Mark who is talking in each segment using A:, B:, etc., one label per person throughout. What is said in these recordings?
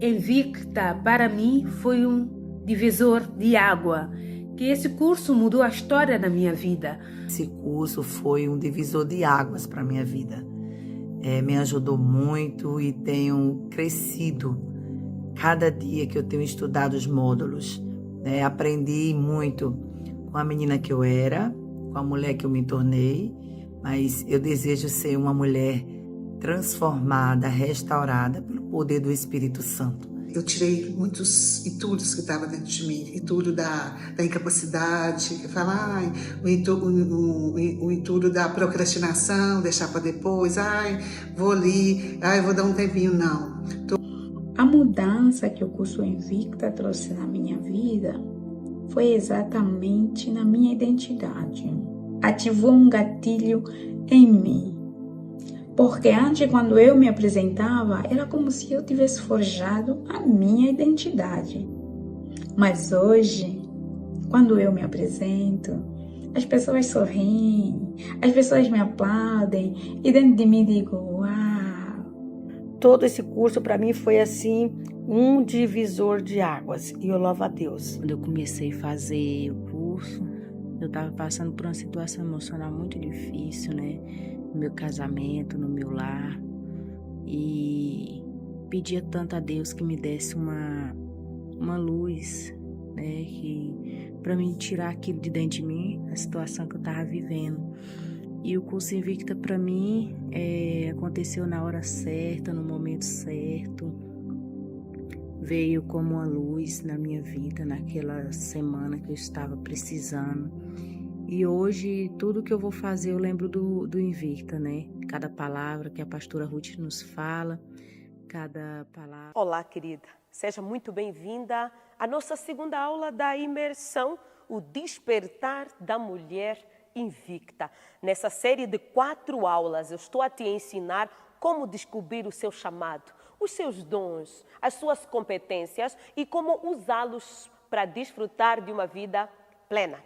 A: Invicta, para mim, foi um divisor de água, que esse curso mudou a história da minha vida.
B: Esse curso foi um divisor de águas para a minha vida. Me ajudou muito e tenho crescido cada dia que eu tenho estudado os módulos. Aprendi muito com a menina que eu era, com a mulher que eu me tornei, mas eu desejo ser uma mulher transformada, restaurada pelo poder do Espírito Santo.
C: Eu tirei muitos entulhos que estavam dentro de mim, entulho da incapacidade, o entulho da procrastinação, deixar para depois, vou ali, vou dar um tempinho, não.
D: A mudança que o curso Invicta trouxe na minha vida foi exatamente na minha identidade. Ativou um gatilho em mim. Porque antes, quando eu me apresentava, era como se eu tivesse forjado a minha identidade. Mas hoje, quando eu me apresento, as pessoas sorriem, as pessoas me aplaudem e dentro de mim digo, uau!
E: Todo esse curso para mim foi assim, um divisor de águas e eu louvo a Deus.
F: Quando eu comecei a fazer o curso, eu estava passando por uma situação emocional muito difícil, no meu casamento, no meu lar, e pedia tanto a Deus que me desse uma luz, para me tirar aquilo de dentro de mim, a situação que eu estava vivendo. E o curso Invicta para mim aconteceu na hora certa, no momento certo, veio como uma luz na minha vida naquela semana que eu estava precisando. E hoje, tudo que eu vou fazer, eu lembro do Invicta, Cada palavra que a pastora Ruth nos fala, cada palavra...
G: Olá, querida. Seja muito bem-vinda à nossa segunda aula da imersão, o Despertar da Mulher Invicta. Nessa série de 4 aulas, eu estou a te ensinar como descobrir o seu chamado, os seus dons, as suas competências e como usá-los para desfrutar de uma vida plena.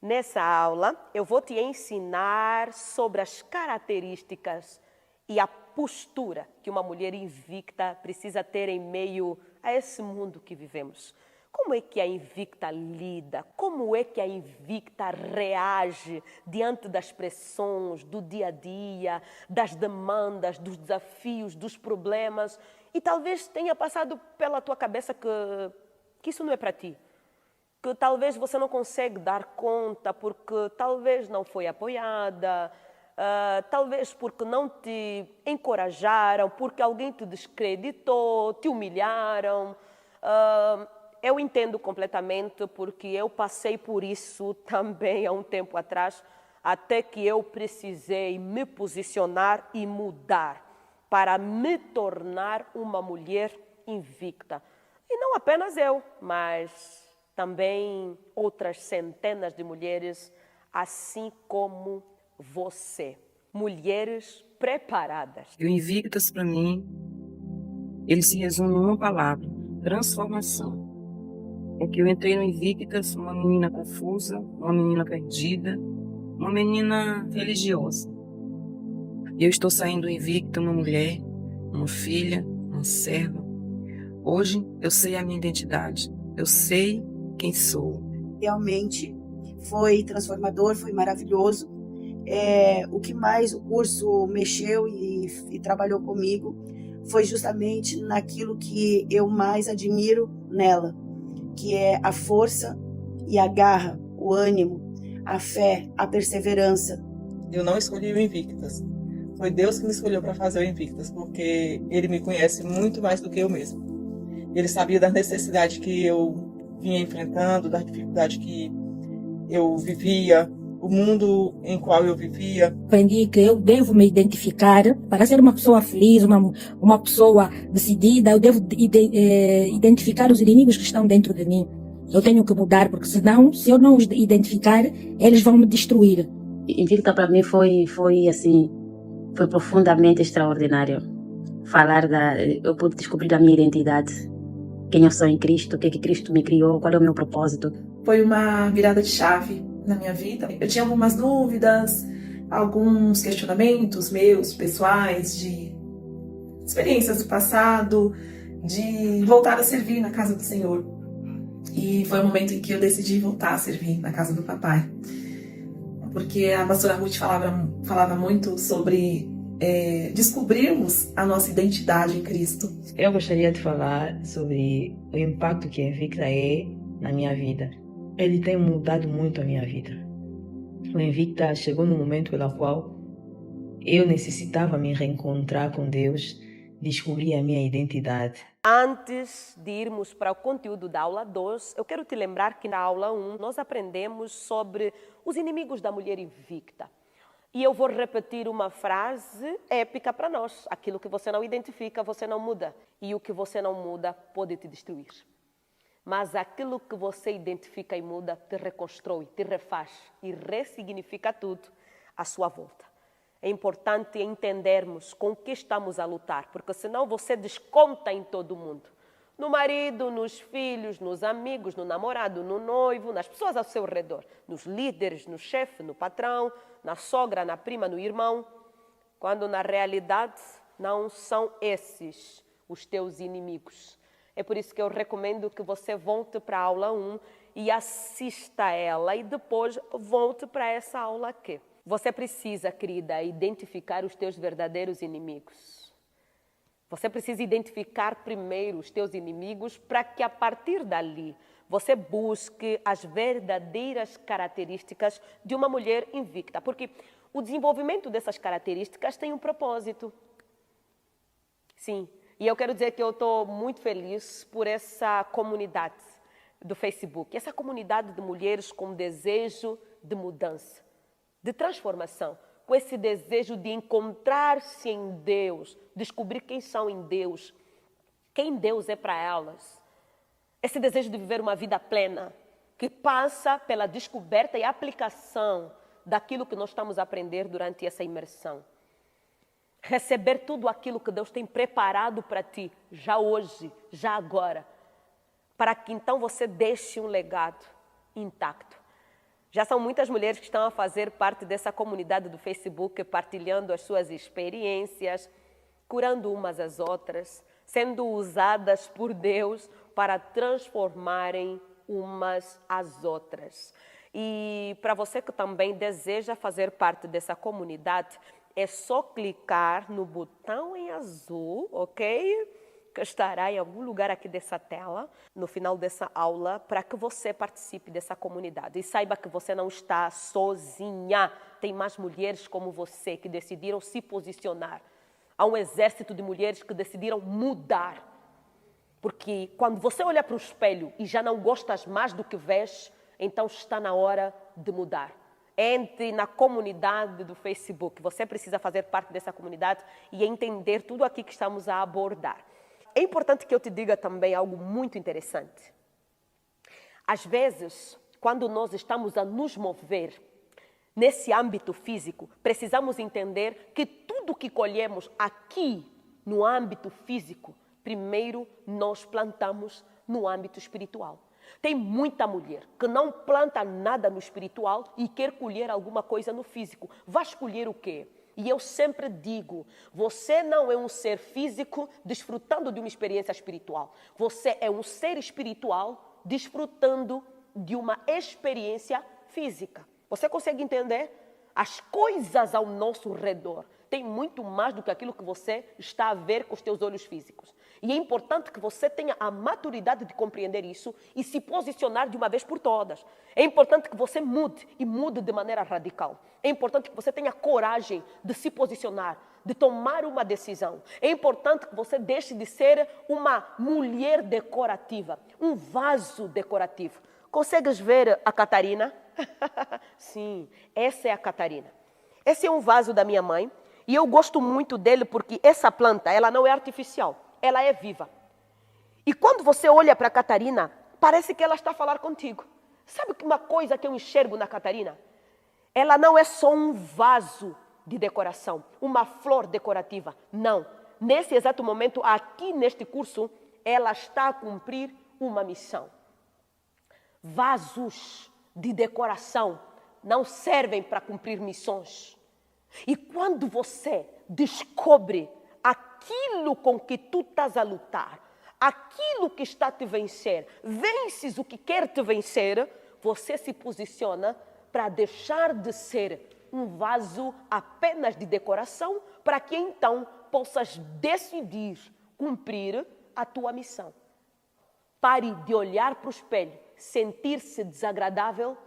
G: Nessa aula, eu vou te ensinar sobre as características e a postura que uma mulher invicta precisa ter em meio a esse mundo que vivemos. Como é que a invicta lida? Como é que a invicta reage diante das pressões do dia a dia, das demandas, dos desafios, dos problemas? E talvez tenha passado pela tua cabeça que isso não é para ti. Que talvez você não consegue dar conta porque talvez não foi apoiada, talvez porque não te encorajaram, porque alguém te descreditou, te humilharam. Eu entendo completamente porque eu passei por isso também há um tempo atrás, até que eu precisei me posicionar e mudar para me tornar uma mulher invicta. E não apenas eu, mas também outras centenas de mulheres, assim como você. Mulheres preparadas.
E: E o Invictas, para mim, ele se resume em uma palavra: transformação. É que eu entrei no Invictas uma menina confusa, uma menina perdida, uma menina religiosa. E eu estou saindo do Invicta uma mulher, uma filha, uma serva. Hoje eu sei a minha identidade, eu sei quem sou.
H: Realmente foi transformador, foi maravilhoso. O que mais o curso mexeu e trabalhou comigo foi justamente naquilo que eu mais admiro nela, que é a força e a garra, o ânimo, a fé, a perseverança.
I: Eu não escolhi o Invictas. Foi Deus que me escolheu para fazer o Invictas, porque Ele me conhece muito mais do que eu mesmo. Ele sabia das necessidades que eu vinha enfrentando, das dificuldades que eu vivia, o mundo em qual eu vivia.
J: Aprendi que eu devo me identificar para ser uma pessoa feliz, uma pessoa decidida. Eu devo identificar os inimigos que estão dentro de mim. Eu tenho que mudar, porque senão, se eu não os identificar, eles vão me destruir.
K: Invicta para mim foi profundamente extraordinário. Eu pude descobrir a minha identidade, quem eu sou em Cristo, o que Cristo me criou, qual é o meu propósito.
L: Foi uma virada de chave na minha vida. Eu tinha algumas dúvidas, alguns questionamentos meus, pessoais, de experiências do passado, de voltar a servir na casa do Senhor. E foi o momento em que eu decidi voltar a servir na casa do papai. Porque a pastora Ruth falava muito sobre descobrirmos a nossa identidade em Cristo.
M: Eu gostaria de falar sobre o impacto que a Invicta é na minha vida. Ele tem mudado muito a minha vida. O Invicta chegou no momento pelo qual eu necessitava me reencontrar com Deus, descobrir a minha identidade.
G: Antes de irmos para o conteúdo da aula 2, eu quero te lembrar que na aula 1 nós aprendemos sobre os inimigos da mulher invicta. E eu vou repetir uma frase épica para nós. Aquilo que você não identifica, você não muda. E o que você não muda pode te destruir. Mas aquilo que você identifica e muda te reconstrói, te refaz e ressignifica tudo à sua volta. É importante entendermos com o que estamos a lutar, porque senão você desconta em todo mundo. No marido, nos filhos, nos amigos, no namorado, no noivo, nas pessoas ao seu redor, nos líderes, no chefe, no patrão, na sogra, na prima, no irmão, quando na realidade não são esses os teus inimigos. É por isso que eu recomendo que você volte para a aula 1 e assista a ela e depois volte para essa aula aqui. Você precisa, querida, identificar os teus verdadeiros inimigos. Você precisa identificar primeiro os teus inimigos para que a partir dali você busque as verdadeiras características de uma mulher invicta. Porque o desenvolvimento dessas características tem um propósito. Sim, e eu quero dizer que eu estou muito feliz por essa comunidade do Facebook. Essa comunidade de mulheres com desejo de mudança, de transformação, com esse desejo de encontrar-se em Deus, descobrir quem são em Deus, quem Deus é para elas. Esse desejo de viver uma vida plena, que passa pela descoberta e aplicação daquilo que nós estamos a aprender durante essa imersão. Receber tudo aquilo que Deus tem preparado para ti, já hoje, já agora, para que então você deixe um legado intacto. Já são muitas mulheres que estão a fazer parte dessa comunidade do Facebook, partilhando as suas experiências, curando umas às outras, sendo usadas por Deus para transformarem umas às outras. E para você que também deseja fazer parte dessa comunidade, é só clicar no botão em azul, ok? Que estará em algum lugar aqui dessa tela, no final dessa aula, para que você participe dessa comunidade. E saiba que você não está sozinha. Tem mais mulheres como você que decidiram se posicionar. Há um exército de mulheres que decidiram mudar. Porque quando você olha para o espelho e já não gostas mais do que vês, então está na hora de mudar. Entre na comunidade do Facebook. Você precisa fazer parte dessa comunidade e entender tudo aqui que estamos a abordar. É importante que eu te diga também algo muito interessante. Às vezes, quando nós estamos a nos mover nesse âmbito físico, precisamos entender que tudo que colhemos aqui no âmbito físico, primeiro nós plantamos no âmbito espiritual. Tem muita mulher que não planta nada no espiritual e quer colher alguma coisa no físico. Vai escolher o quê? E eu sempre digo, você não é um ser físico desfrutando de uma experiência espiritual. Você é um ser espiritual desfrutando de uma experiência física. Você consegue entender? As coisas ao nosso redor têm muito mais do que aquilo que você está a ver com os teus olhos físicos. E é importante que você tenha a maturidade de compreender isso e se posicionar de uma vez por todas. É importante que você mude e mude de maneira radical. É importante que você tenha coragem de se posicionar, de tomar uma decisão. É importante que você deixe de ser uma mulher decorativa, um vaso decorativo. Consegues ver a Catarina? Sim, essa é a Catarina. Esse é um vaso da minha mãe e eu gosto muito dele porque essa planta, ela não é artificial. Ela é viva. E quando você olha para a Catarina, parece que ela está a falar contigo. Sabe uma coisa que eu enxergo na Catarina? Ela não é só um vaso de decoração, uma flor decorativa. Não. Nesse exato momento, aqui neste curso, ela está a cumprir uma missão. Vasos de decoração não servem para cumprir missões. E quando você descobre aquilo com que tu estás a lutar, aquilo que está a te vencer, vences o que quer te vencer, você se posiciona para deixar de ser um vaso apenas de decoração, para que então possas decidir cumprir a tua missão. Pare de olhar para o espelho, sentir-se desagradável,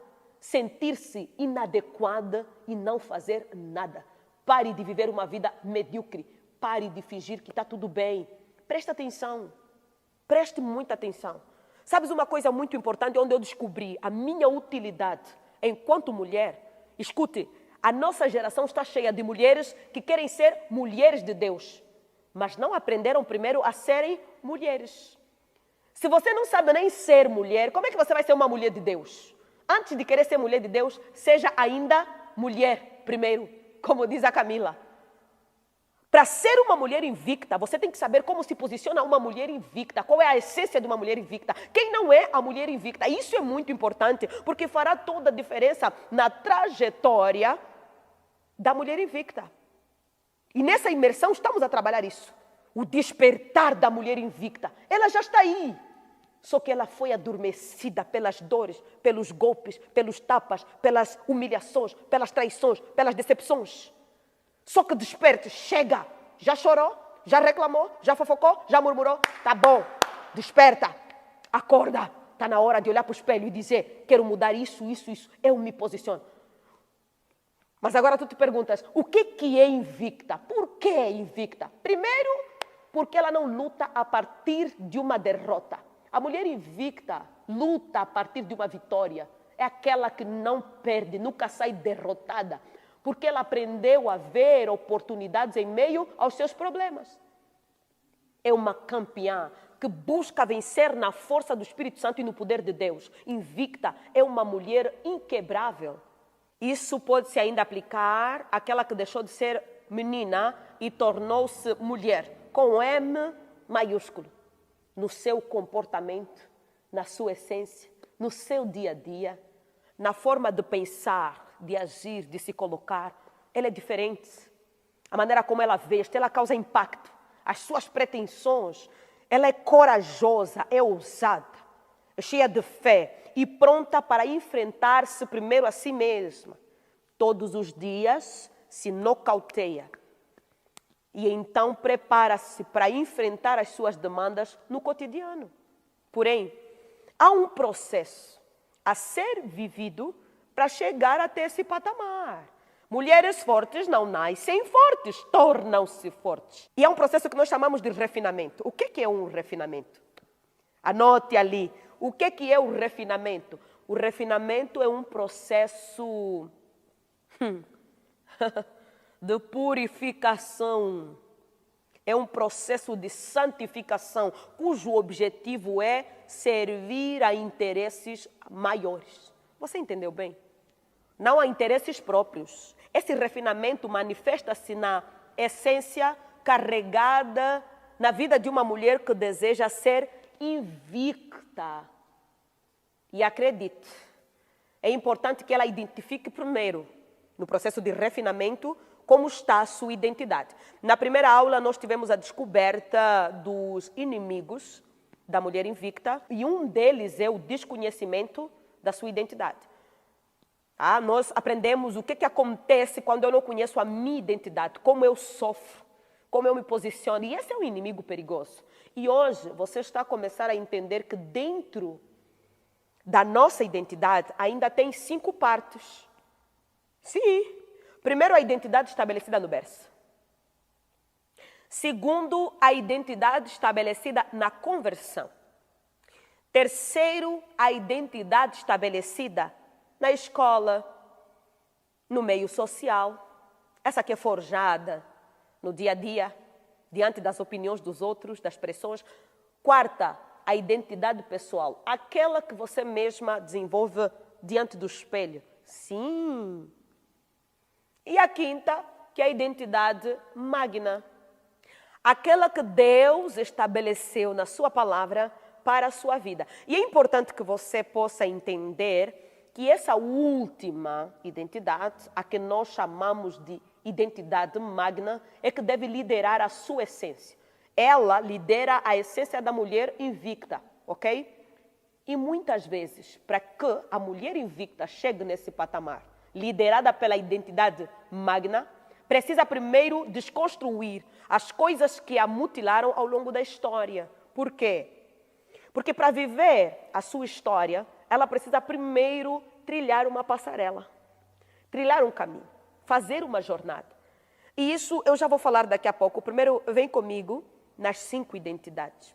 G: sentir-se inadequada e não fazer nada. Pare de viver uma vida medíocre. Pare de fingir que está tudo bem. Preste atenção. Preste muita atenção. Sabes uma coisa muito importante onde eu descobri a minha utilidade enquanto mulher? Escute, a nossa geração está cheia de mulheres que querem ser mulheres de Deus, mas não aprenderam primeiro a serem mulheres. Se você não sabe nem ser mulher, como é que você vai ser uma mulher de Deus? Antes de querer ser mulher de Deus, seja ainda mulher primeiro, como diz a Camila. Para ser uma mulher invicta, você tem que saber como se posiciona uma mulher invicta, qual é a essência de uma mulher invicta, quem não é a mulher invicta. Isso é muito importante, porque fará toda a diferença na trajetória da mulher invicta. E nessa imersão estamos a trabalhar isso. O despertar da mulher invicta. Ela já está aí. Só que ela foi adormecida pelas dores, pelos golpes, pelos tapas, pelas humilhações, pelas traições, pelas decepções. Só que desperte, chega. Já chorou? Já reclamou? Já fofocou? Já murmurou? Tá bom. Desperta. Acorda. Está na hora de olhar para o espelho e dizer, quero mudar isso, isso, isso. Eu me posiciono. Mas agora tu te perguntas, o que é invicta? Por que é invicta? Primeiro, porque ela não luta a partir de uma derrota. A mulher invicta luta a partir de uma vitória. É aquela que não perde, nunca sai derrotada. Porque ela aprendeu a ver oportunidades em meio aos seus problemas. É uma campeã que busca vencer na força do Espírito Santo e no poder de Deus. Invicta é uma mulher inquebrável. Isso pode-se ainda aplicar àquela que deixou de ser menina e tornou-se mulher, com M maiúsculo, no seu comportamento, na sua essência, no seu dia a dia, na forma de pensar, de agir, de se colocar. Ela é diferente. A maneira como ela veste, ela causa impacto. As suas pretensões, ela é corajosa, é ousada, é cheia de fé e pronta para enfrentar-se primeiro a si mesma. Todos os dias se nocauteia e então prepara-se para enfrentar as suas demandas no cotidiano. Porém, há um processo a ser vivido para chegar até esse patamar. Mulheres fortes não nascem fortes, tornam-se fortes. E é um processo que nós chamamos de refinamento. O que é um refinamento? Anote ali. O que é o refinamento? O refinamento é um processo de purificação. É um processo de santificação, cujo objetivo é servir a interesses maiores. Você entendeu bem? Não a interesses próprios. Esse refinamento manifesta-se na essência carregada na vida de uma mulher que deseja ser invicta. E acredite, é importante que ela identifique primeiro, no processo de refinamento, como está a sua identidade. Na primeira aula, nós tivemos a descoberta dos inimigos da mulher invicta, e um deles é o desconhecimento da sua identidade. Nós aprendemos o que acontece quando eu não conheço a minha identidade, como eu sofro, como eu me posiciono. E esse é um inimigo perigoso. E hoje você está a começar a entender que dentro da nossa identidade ainda tem 5 partes. Sim. Primeiro, a identidade estabelecida no berço. Segundo, a identidade estabelecida na conversão. Terceiro, a identidade estabelecida na escola, no meio social. Essa que é forjada no dia a dia, diante das opiniões dos outros, das pressões. Quarta, a identidade pessoal, aquela que você mesma desenvolve diante do espelho. Sim. E a quinta, que é a identidade magna, aquela que Deus estabeleceu na sua palavra para a sua vida. E é importante que você possa entender que essa última identidade, a que nós chamamos de identidade magna, é que deve liderar a sua essência. Ela lidera a essência da mulher invicta, ok? E muitas vezes, para que a mulher invicta chegue nesse patamar, liderada pela identidade magna, precisa primeiro desconstruir as coisas que a mutilaram ao longo da história. Por quê? Porque para viver a sua história, ela precisa primeiro trilhar uma passarela, trilhar um caminho, fazer uma jornada. E isso eu já vou falar daqui a pouco. Primeiro, vem comigo nas 5 identidades.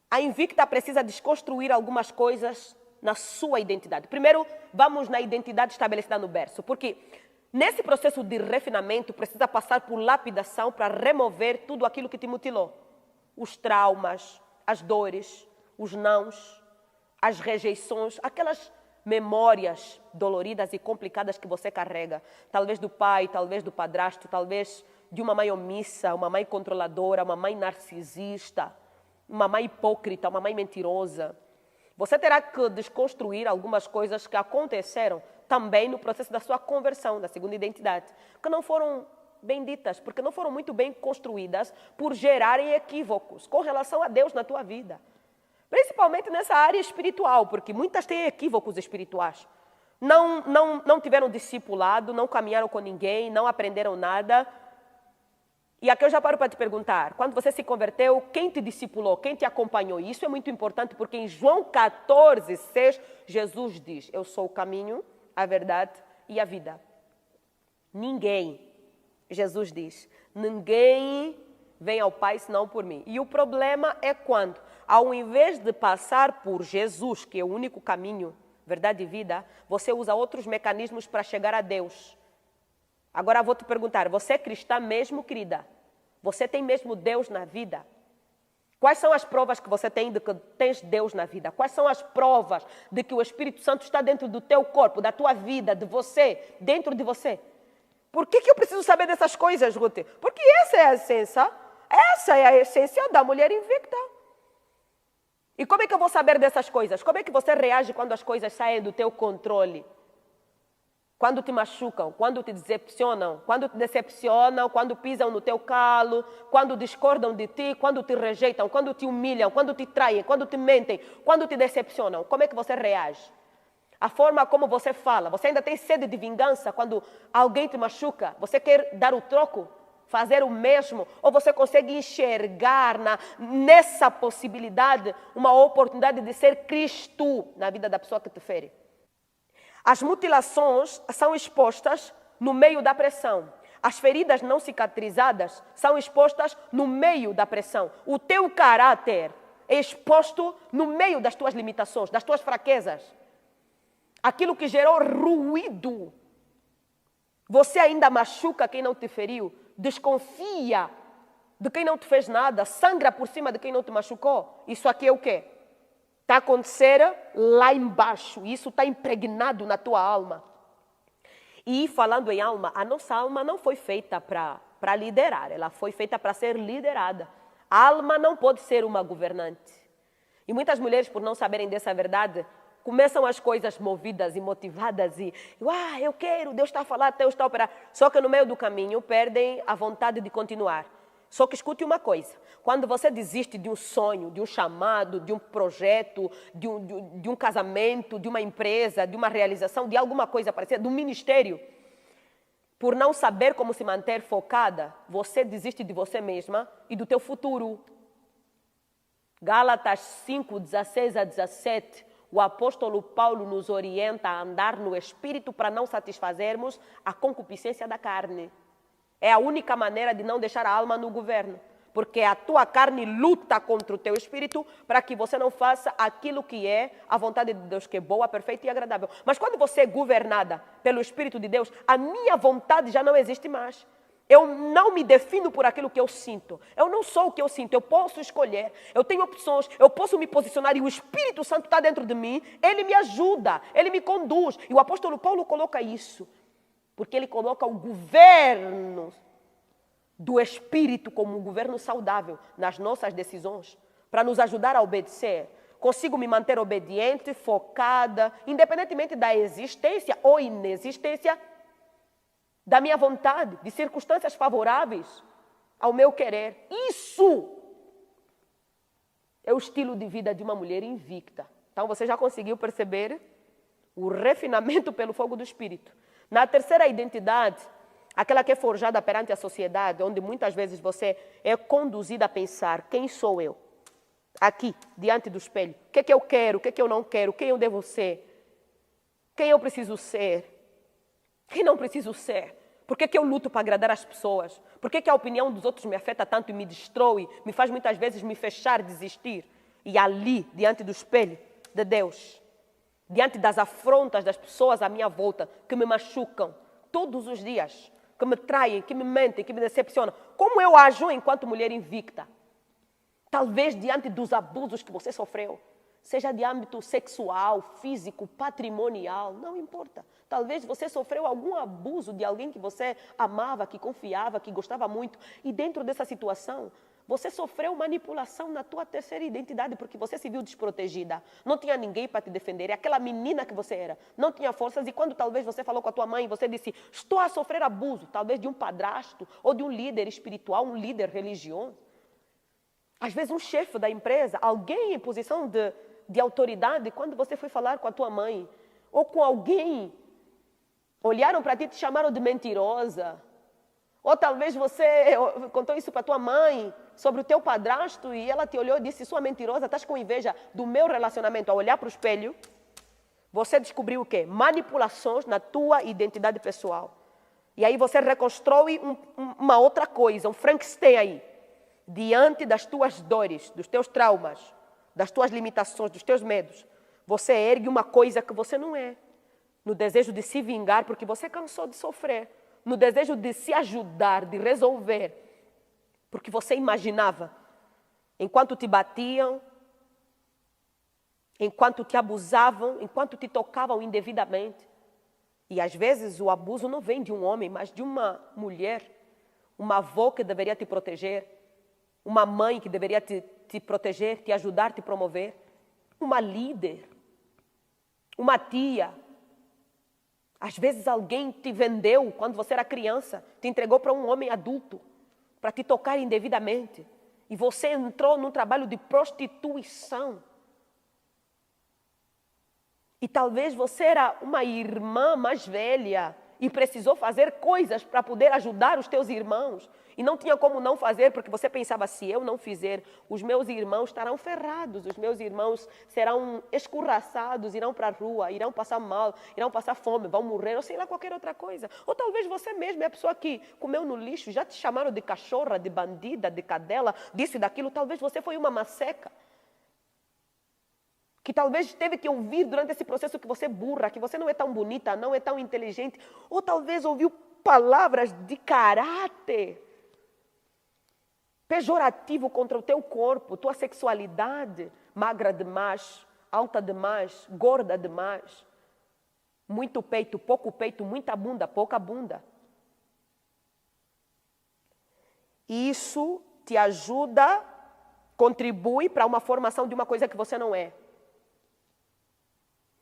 G: A invicta precisa desconstruir algumas coisas na sua identidade. Primeiro, vamos na identidade estabelecida no berço, porque nesse processo de refinamento precisa passar por lapidação para remover tudo aquilo que te mutilou. Os traumas, as dores, os nãos, as rejeições, aquelas memórias doloridas e complicadas que você carrega. Talvez do pai, talvez do padrasto, talvez de uma mãe omissa, uma mãe controladora, uma mãe narcisista, uma mãe hipócrita, uma mãe mentirosa. Você terá que desconstruir algumas coisas que aconteceram também no processo da sua conversão, da segunda identidade, que não foram bem ditas, porque não foram muito bem construídas por gerarem equívocos com relação a Deus na tua vida. Principalmente nessa área espiritual, porque muitas têm equívocos espirituais. Não tiveram discipulado, não caminharam com ninguém, não aprenderam nada. E aqui eu já paro para te perguntar, quando você se converteu, quem te discipulou, quem te acompanhou? E isso é muito importante, porque em João 14:6, Jesus diz, eu sou o caminho, a verdade e a vida. Ninguém, Jesus diz, ninguém vem ao Pai senão por mim. E o problema é quando, ao invés de passar por Jesus, que é o único caminho, verdade e vida, você usa outros mecanismos para chegar a Deus. Agora vou te perguntar, você é cristã mesmo, querida? Você tem mesmo Deus na vida? Quais são as provas que você tem de que tens Deus na vida? Quais são as provas de que o Espírito Santo está dentro do teu corpo, da tua vida, de você, dentro de você? Por que eu preciso saber dessas coisas, Ruth? Porque essa é a essência da mulher invicta. E como é que eu vou saber dessas coisas? Como é que você reage quando as coisas saem do teu controle? Quando te machucam, quando te decepcionam, quando pisam no teu calo, quando discordam de ti, quando te rejeitam, quando te humilham, quando te traem, quando te mentem, quando te decepcionam, como é que você reage? A forma como você fala, você ainda tem sede de vingança quando alguém te machuca? Você quer dar o troco? Fazer o mesmo? Ou você consegue enxergar nessa possibilidade uma oportunidade de ser Cristo na vida da pessoa que te fere? As mutilações são expostas no meio da pressão. As feridas não cicatrizadas são expostas no meio da pressão. O teu caráter é exposto no meio das tuas limitações, das tuas fraquezas. Aquilo que gerou ruído. Você ainda machuca quem não te feriu, desconfia de quem não te fez nada, sangra por cima de quem não te machucou. Isso aqui é o quê? Está a acontecer lá embaixo. Isso está impregnado na tua alma. E falando em alma, a nossa alma não foi feita para liderar. Ela foi feita para ser liderada. A alma não pode ser uma governante. E muitas mulheres, por não saberem dessa verdade, começam as coisas movidas e motivadas e eu quero, Deus está a falar, Deus está a operar. Só que no meio do caminho perdem a vontade de continuar. Só que escute uma coisa, quando você desiste de um sonho, de um chamado, de um projeto, de um casamento, de uma empresa, de uma realização, de alguma coisa parecida, de um ministério, por não saber como se manter focada, você desiste de você mesma e do teu futuro. Gálatas 5:16-17, o apóstolo Paulo nos orienta a andar no Espírito para não satisfazermos a concupiscência da carne. É a única maneira de não deixar a alma no governo. Porque a tua carne luta contra o teu espírito para que você não faça aquilo que é a vontade de Deus, que é boa, perfeita e agradável. Mas quando você é governada pelo Espírito de Deus, a minha vontade já não existe mais. Eu não me defino por aquilo que eu sinto. Eu não sou o que eu sinto. Eu posso escolher. Eu tenho opções. Eu posso me posicionar e o Espírito Santo está dentro de mim. Ele me ajuda. Ele me conduz. E o apóstolo Paulo coloca isso. Porque ele coloca o governo do Espírito como um governo saudável nas nossas decisões, para nos ajudar a obedecer. Consigo me manter obediente, focada, independentemente da existência ou inexistência da minha vontade, de circunstâncias favoráveis ao meu querer. Isso é o estilo de vida de uma mulher invicta. Então você já conseguiu perceber o refinamento pelo fogo do Espírito. Na terceira identidade, aquela que é forjada perante a sociedade, onde muitas vezes você é conduzida a pensar: quem sou eu? Aqui, diante do espelho. O que é que eu quero? O que é que eu não quero? Quem eu devo ser? Quem eu preciso ser? Quem não preciso ser? Por que eu luto para agradar as pessoas? Por que a opinião dos outros me afeta tanto e me destrói? Me faz muitas vezes me fechar, desistir. E ali, diante do espelho de Deus, diante das afrontas das pessoas à minha volta, que me machucam todos os dias, que me traem, que me mentem, que me decepcionam, como eu ajo enquanto mulher invicta? Talvez diante dos abusos que você sofreu, seja de âmbito sexual, físico, patrimonial, não importa. Talvez você sofreu algum abuso de alguém que você amava, que confiava, que gostava muito. E dentro dessa situação, você sofreu manipulação na tua terceira identidade porque você se viu desprotegida. Não tinha ninguém para te defender. E aquela menina que você era não tinha forças. E quando talvez você falou com a tua mãe, você disse: estou a sofrer abuso, talvez de um padrasto ou de um líder espiritual, um líder religioso. Às vezes um chefe da empresa, alguém em posição de autoridade, quando você foi falar com a tua mãe ou com alguém, olharam para ti e te chamaram de mentirosa. Ou talvez você contou isso para tua mãe sobre o teu padrasto e ela te olhou e disse: sua mentirosa, estás com inveja do meu relacionamento. Ao olhar para o espelho, você descobriu o quê? Manipulações na tua identidade pessoal. E aí você reconstrói uma outra coisa, um Frankenstein aí. Diante das tuas dores, dos teus traumas, das tuas limitações, dos teus medos, você ergue uma coisa que você não é. No desejo de se vingar, porque você cansou de sofrer. No desejo de se ajudar, de resolver. Porque você imaginava, enquanto te batiam, enquanto te abusavam, enquanto te tocavam indevidamente. E às vezes o abuso não vem de um homem, mas de uma mulher. Uma avó que deveria te proteger. Uma mãe que deveria te proteger, te ajudar, te promover. Uma líder. Uma tia. Às vezes alguém te vendeu quando você era criança, te entregou para um homem adulto, para te tocar indevidamente. E você entrou num trabalho de prostituição. E talvez você era uma irmã mais velha e precisou fazer coisas para poder ajudar os teus irmãos. E não tinha como não fazer, porque você pensava: se eu não fizer, os meus irmãos estarão ferrados, os meus irmãos serão escorraçados, irão para a rua, irão passar mal, irão passar fome, vão morrer, ou sei lá, qualquer outra coisa. Ou talvez você mesmo é a pessoa que comeu no lixo, já te chamaram de cachorra, de bandida, de cadela, disso e daquilo. Talvez você foi uma maceca, que talvez teve que ouvir durante esse processo que você é burra, que você não é tão bonita, não é tão inteligente. Ou talvez ouviu palavras de caráter pejorativo contra o teu corpo, tua sexualidade, magra demais, alta demais, gorda demais, muito peito, muita bunda, pouca bunda. Isso te ajuda, contribui para uma formação de uma coisa que você não é.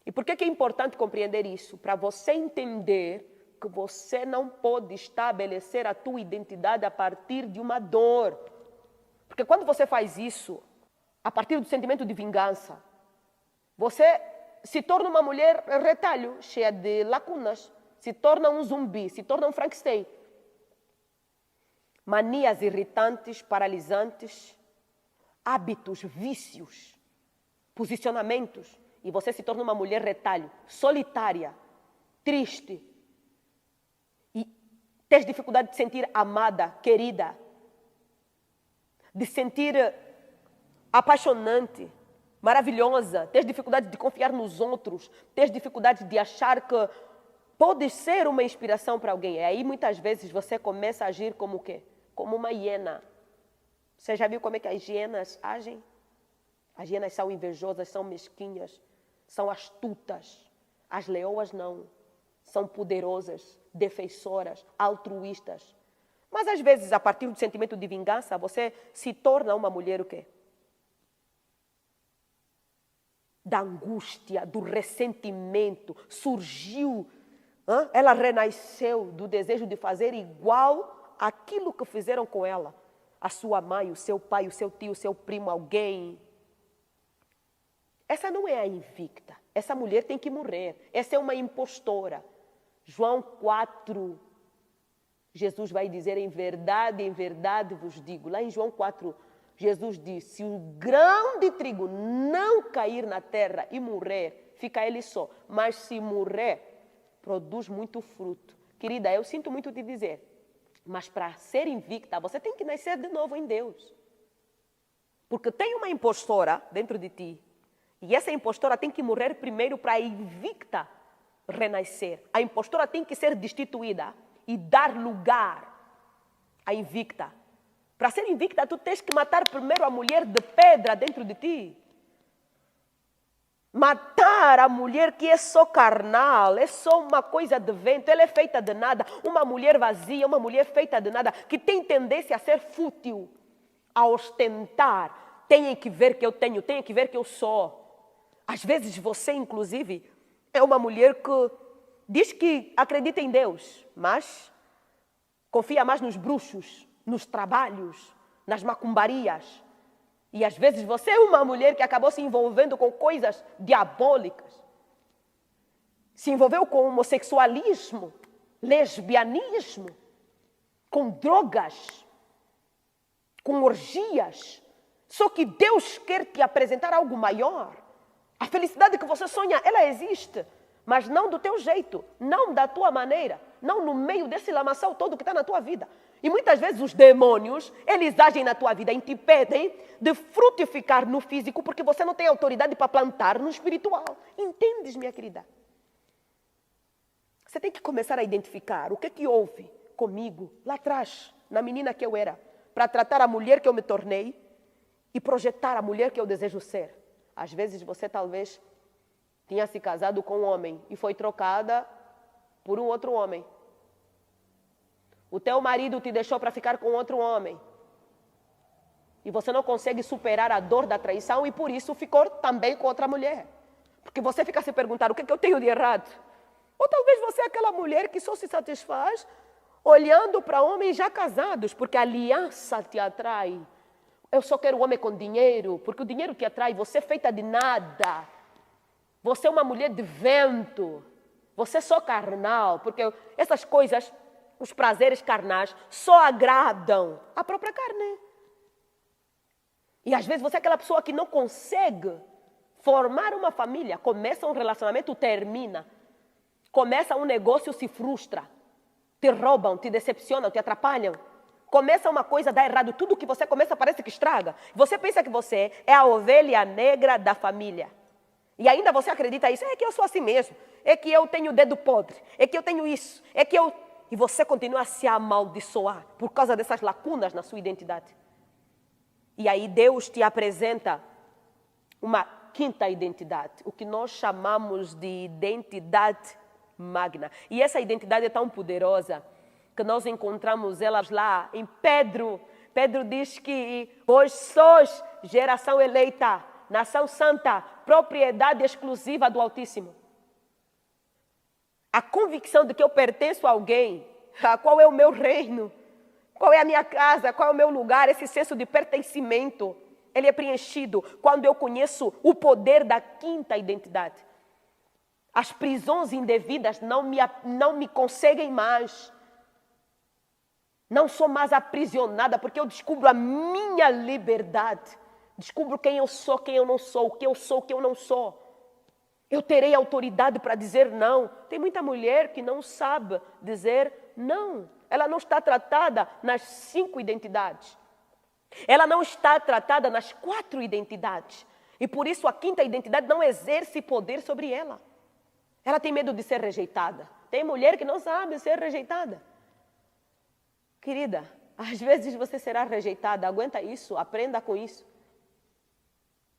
G: E por que é importante compreender isso? Para você entender que você não pode estabelecer a tua identidade a partir de uma dor. Porque quando você faz isso, a partir do sentimento de vingança, você se torna uma mulher retalho, cheia de lacunas, se torna um zumbi, se torna um Frankenstein. Manias irritantes, paralisantes, hábitos, vícios, posicionamentos. E você se torna uma mulher retalho, solitária, triste. E tens dificuldade de sentir amada, querida. De sentir apaixonante, maravilhosa. Tens dificuldade de confiar nos outros. Tens dificuldade de achar que podes ser uma inspiração para alguém. E aí muitas vezes você começa a agir como o quê? Como uma hiena. Você já viu como é que as hienas agem? As hienas são invejosas, são mesquinhas, são astutas. As leoas não. São poderosas, defensoras, altruístas. Mas às vezes, a partir do sentimento de vingança, você se torna uma mulher o quê? Da angústia, do ressentimento. Surgiu, ela renasceu do desejo de fazer igual aquilo que fizeram com ela. a sua mãe, o seu pai, o seu tio, o seu primo, alguém. Essa não é a invicta. Essa mulher tem que morrer. Essa é uma impostora. João 4, Jesus vai dizer, em verdade vos digo. Lá em João 4, Jesus disse, se o grão de trigo não cair na terra e morrer, fica ele só. Mas se morrer, produz muito fruto. Querida, eu sinto muito te dizer, mas para ser invicta, você tem que nascer de novo em Deus. Porque tem uma impostora dentro de ti. E essa impostora tem que morrer primeiro para a invicta renascer. A impostora tem que ser destituída e dar lugar à invicta. Para ser invicta, tu tens que matar primeiro a mulher de pedra dentro de ti. Matar a mulher que é só carnal, é só uma coisa de vento, ela é feita de nada. Uma mulher vazia, uma mulher feita de nada, que tem tendência a ser fútil, a ostentar. Tem que ver que eu tenho, tem que ver que eu sou. Às vezes você, inclusive, é uma mulher que diz que acredita em Deus, mas confia mais nos bruxos, nos trabalhos, nas macumbarias. E às vezes você é uma mulher que acabou se envolvendo com coisas diabólicas. Se envolveu com homossexualismo, lesbianismo, com drogas, com orgias. Só que Deus quer te apresentar algo maior. A felicidade que você sonha, ela existe. Mas não do teu jeito, não da tua maneira, não no meio desse lamaçal todo que está na tua vida. E muitas vezes os demônios, eles agem na tua vida e te impedem de frutificar no físico porque você não tem autoridade para plantar no espiritual. Entendes, minha querida? Você tem que começar a identificar o que houve comigo lá atrás, na menina que eu era, para tratar a mulher que eu me tornei e projetar a mulher que eu desejo ser. Às vezes você talvez tinha se casado com um homem e foi trocada por um outro homem. O teu marido te deixou para ficar com outro homem. E você não consegue superar a dor da traição e por isso ficou também com outra mulher. Porque você fica se perguntar, o que eu tenho de errado? Ou talvez você é aquela mulher que só se satisfaz olhando para homens já casados, porque a aliança te atrai. Eu só quero um homem com dinheiro, porque o dinheiro te atrai. Você é feita de nada. Você é uma mulher de vento. Você é só carnal, porque essas coisas, os prazeres carnais, só agradam a própria carne. E às vezes você é aquela pessoa que não consegue formar uma família. Começa um relacionamento, termina. Começa um negócio, se frustra. Te roubam, te decepcionam, te atrapalham. Começa uma coisa, dá errado. Tudo que você começa parece que estraga. Você pensa que você é a ovelha negra da família. E ainda você acredita isso. É que eu sou assim mesmo. É que eu tenho dedo podre. É que eu tenho isso. É que eu... E você continua a se amaldiçoar por causa dessas lacunas na sua identidade. E aí Deus te apresenta uma quinta identidade. O que nós chamamos de identidade magna. E essa identidade é tão poderosa que nós encontramos elas lá em Pedro. Pedro diz que vós sois geração eleita, nação santa, propriedade exclusiva do Altíssimo. A convicção de que eu pertenço a alguém, qual é o meu reino, qual é a minha casa, qual é o meu lugar, esse senso de pertencimento, ele é preenchido quando eu conheço o poder da quinta identidade. As prisões indevidas não me conseguem mais. Não sou mais aprisionada porque eu descubro a minha liberdade. Descubro quem eu sou, quem eu não sou, o que eu sou, o que eu não sou. Eu terei autoridade para dizer não. Tem muita mulher que não sabe dizer não. Ela não está tratada nas 5 identidades. Ela não está tratada nas 4 identidades. E por isso a quinta identidade não exerce poder sobre ela. Ela tem medo de ser rejeitada. Tem mulher que não sabe ser rejeitada. Querida, às vezes você será rejeitada. Aguenta isso, aprenda com isso.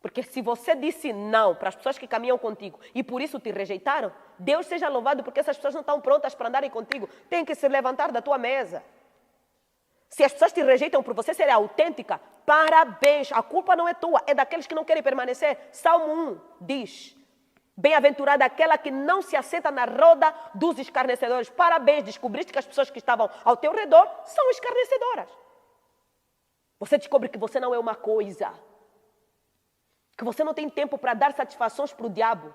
G: Porque se você disse não para as pessoas que caminham contigo e por isso te rejeitaram, Deus seja louvado porque essas pessoas não estão prontas para andarem contigo. Tem que se levantar da tua mesa. Se as pessoas te rejeitam por você ser autêntica, parabéns. A culpa não é tua, é daqueles que não querem permanecer. Salmo 1 diz, bem-aventurada aquela que não se assenta na roda dos escarnecedores. Parabéns, descobriste que as pessoas que estavam ao teu redor são escarnecedoras. Você descobre que você não é uma coisa. Que você não tem tempo para dar satisfações para o diabo.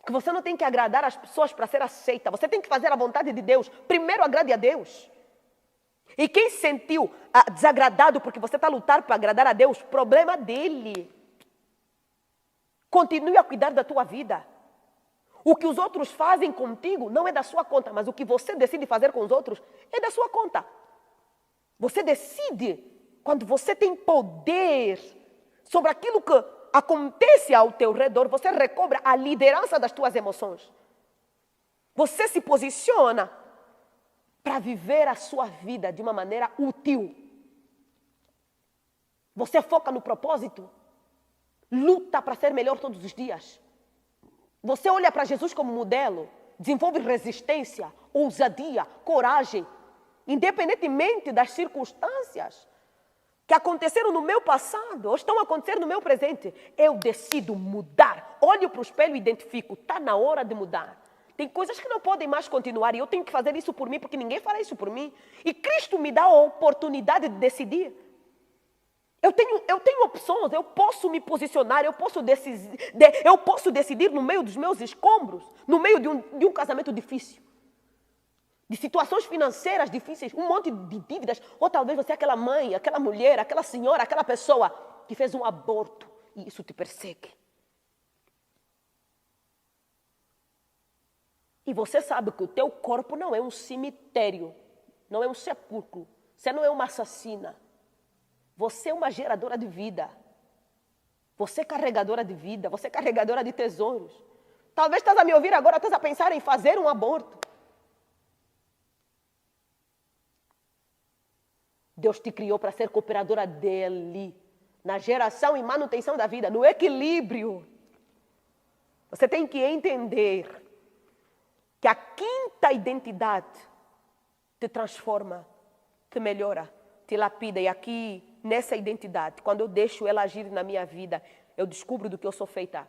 G: Que você não tem que agradar as pessoas para ser aceita. Você tem que fazer a vontade de Deus. Primeiro agrade a Deus. E quem se sentiu desagradado porque você está lutando para agradar a Deus, problema dele. Continue a cuidar da tua vida. O que os outros fazem contigo não é da sua conta, mas o que você decide fazer com os outros é da sua conta. Você decide quando você tem poder sobre aquilo que acontece ao teu redor, você recobra a liderança das tuas emoções. Você se posiciona para viver a sua vida de uma maneira útil. Você foca no propósito. Luta para ser melhor todos os dias. Você olha para Jesus como modelo. Desenvolve resistência, ousadia, coragem. Independentemente das circunstâncias que aconteceram no meu passado ou estão acontecendo no meu presente, eu decido mudar. Olho para o espelho e identifico, está na hora de mudar. Tem coisas que não podem mais continuar e eu tenho que fazer isso por mim porque ninguém fará isso por mim. E Cristo me dá a oportunidade de decidir. Eu tenho opções, eu posso me posicionar, eu posso decidir no meio dos meus escombros, no meio de um casamento difícil. De situações financeiras difíceis, um monte de dívidas, ou talvez você é aquela mãe, aquela mulher, aquela senhora, aquela pessoa que fez um aborto e isso te persegue. E você sabe que o teu corpo não é um cemitério, não é um sepulcro, você não é uma assassina. Você é uma geradora de vida. Você é carregadora de vida, você é carregadora de tesouros. Talvez estás a me ouvir agora, estás a pensar em fazer um aborto. Deus te criou para ser cooperadora dele, na geração e manutenção da vida, no equilíbrio. Você tem que entender que a quinta identidade te transforma, te melhora, te lapida. E aqui, nessa identidade, quando eu deixo ela agir na minha vida, eu descubro do que eu sou feita.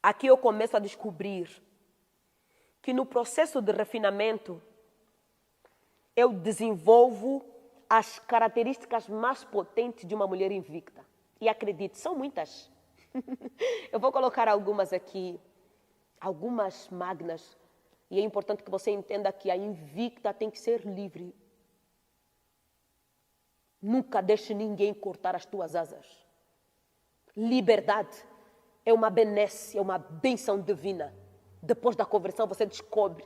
G: Aqui eu começo a descobrir que no processo de refinamento, eu desenvolvo as características mais potentes de uma mulher invicta. E acredite, são muitas. Eu vou colocar algumas aqui, algumas magnas. E é importante que você entenda que a invicta tem que ser livre. Nunca deixe ninguém cortar as tuas asas. Liberdade é uma benesse, é uma bênção divina. Depois da conversão você descobre.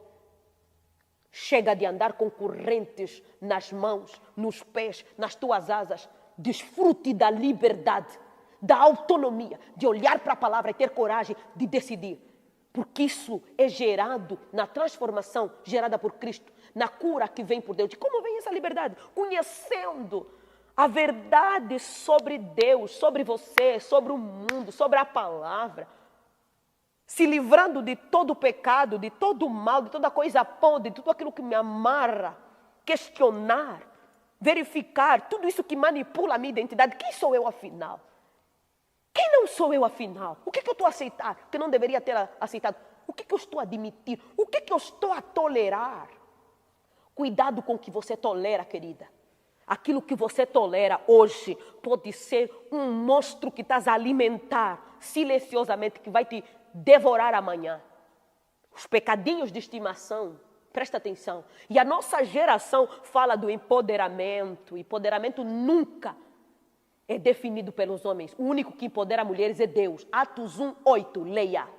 G: Chega de andar com correntes nas mãos, nos pés, nas tuas asas. Desfrute da liberdade, da autonomia, de olhar para a palavra e ter coragem de decidir. Porque isso é gerado na transformação gerada por Cristo, na cura que vem por Deus. E como vem essa liberdade? Conhecendo a verdade sobre Deus, sobre você, sobre o mundo, sobre a palavra. Se livrando de todo o pecado, de todo o mal, de toda coisa podre, de tudo aquilo que me amarra. Questionar, verificar, tudo isso que manipula a minha identidade. Quem sou eu afinal? Quem não sou eu afinal? O que eu estou a aceitar? O que não deveria ter aceitado? O que eu estou a admitir? O que eu estou a tolerar? Cuidado com o que você tolera, querida. Aquilo que você tolera hoje pode ser um monstro que estás a alimentar silenciosamente, que vai te devorar amanhã. Os pecadinhos de estimação, presta atenção. E a nossa geração fala do empoderamento. Empoderamento nunca é definido pelos homens. O único que empodera mulheres é Deus. Atos 1:8, leia.